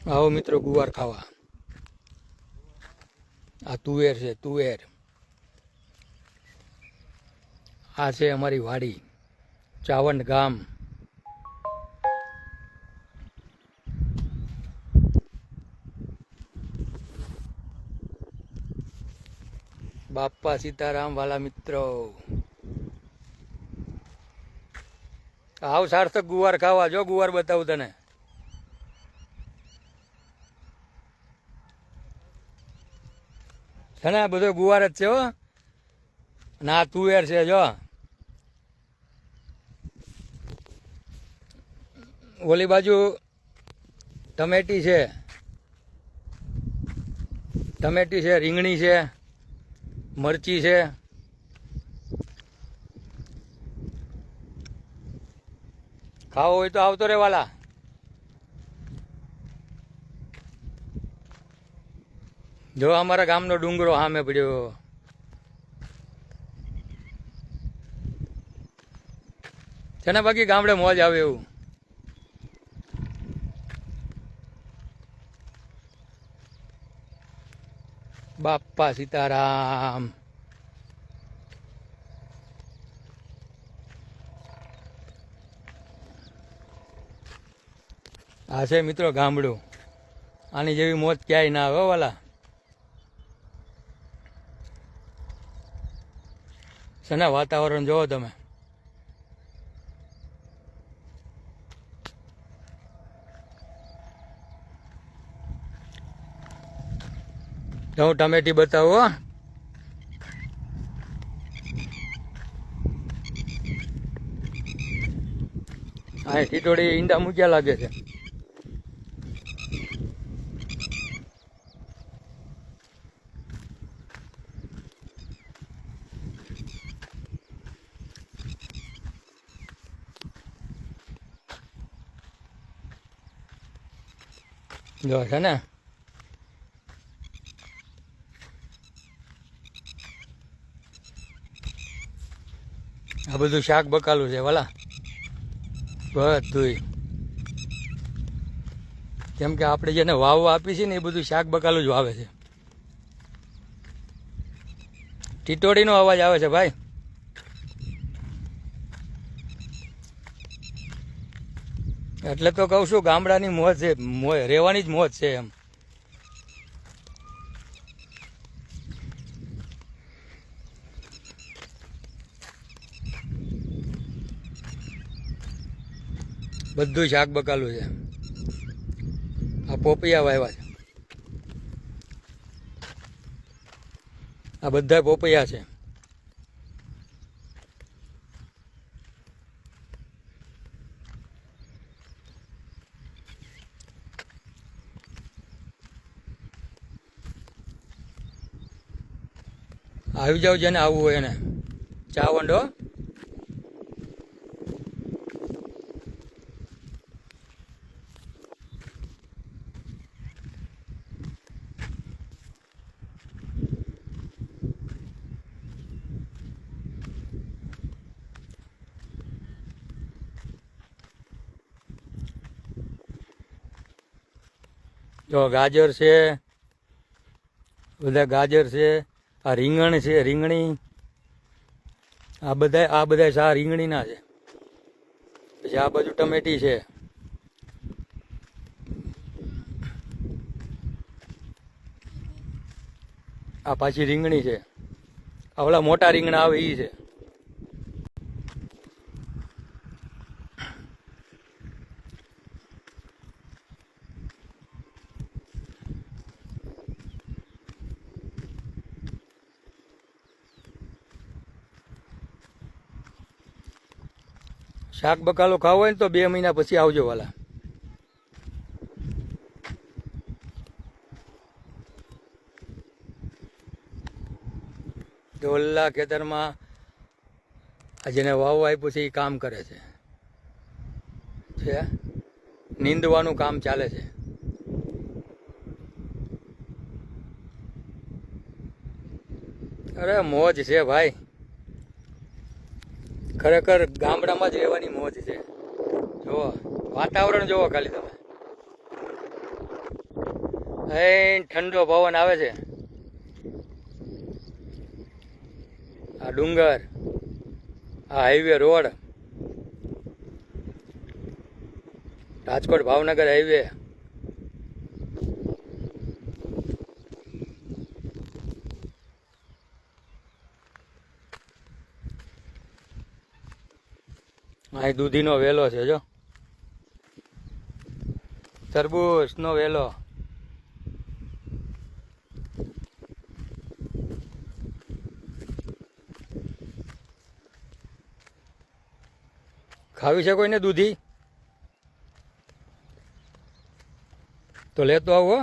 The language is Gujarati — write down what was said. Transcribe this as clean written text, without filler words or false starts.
આવો મિત્રો ગુવાર ખાવા. આ તુવેર છે, તુવેર. આ છે અમારી વાડી, ચાવંડ ગામ. બાપા સીતારામ વાલા મિત્રો, આવ સાર્થક ગુવાર ખાવા. જો ગુવાર બતાવું તને. છે ને બધો ગુવાર જ છે હો. ના તુવેર છે. જો ઓલી બાજુ ટમેટી છે, ટમેટી છે, રીંગણી છે, મરચી છે. ખાવો હોય તો આવતો રે વાલા. જો અમારા ગામનો ડુંગરો સામે પડ્યો. છે ને બાકી ગામડે મોજ આવે એવું. બાપા સીતારામ. આ છે મિત્રો ગામડું. આની જેવી મોજ ક્યાંય ના આવે વાલા. શેના વાતાવરણ જોવો તમે. હું ટમેટી બતાવું. હા ટીટોડી ઈંડા મૂક્યા લાગે છે. જો છે ને આ બધું શાક બકાલું છે વાલા બધું. કેમ કે આપણે જેને વાવવા આપી છે ને એ બધું શાક બકાલું જ વાવે છે. ટીટોડીનો અવાજ આવે છે ભાઈ. એટલે તો કહું છું ગામડાની મોજ છે, રહેવાની જ મોજ છે એમ. બધું શાક બકાલું છે. આ પોપૈયા વાવ્યા છે. આ બધા પોપૈયા છે. આવી જાવ જેને આવવું હોય એને. ચાવંડો જો ગાજર છે, બધા ગાજર છે. આ રીંગણ છે, રીંગણી. આ બધા શા રીંગણીના છે. પછી આ બાજુ ટમેટી છે. આ પાછી રીંગણી છે. આ ઓલા મોટા રીંગણા આવે એ છે. શાક બકાલો ખાવો હોય ને તો 2 મહિના પછી આવજો વાલા. ડોલા ખેતરમાં જેને વાવવા આપ્યું છે એ કામ કરે છે. નીંદવાનું કામ ચાલે છે. અરે મોજ છે ભાઈ. ખરેખર ગામડામાં જ રહેવાની મોજ છે. જુઓ વાતાવરણ જુઓ ખાલી તમે. એ ઠંડો પવન આવે છે. આ ડુંગર, આ highway road, Rajkot Bhavnagar highway. અહીં દૂધીનો વેલો છે જો, તરબૂચનો વેલો. ખાવી છે કોઈને દૂધી તો લેતો આવો.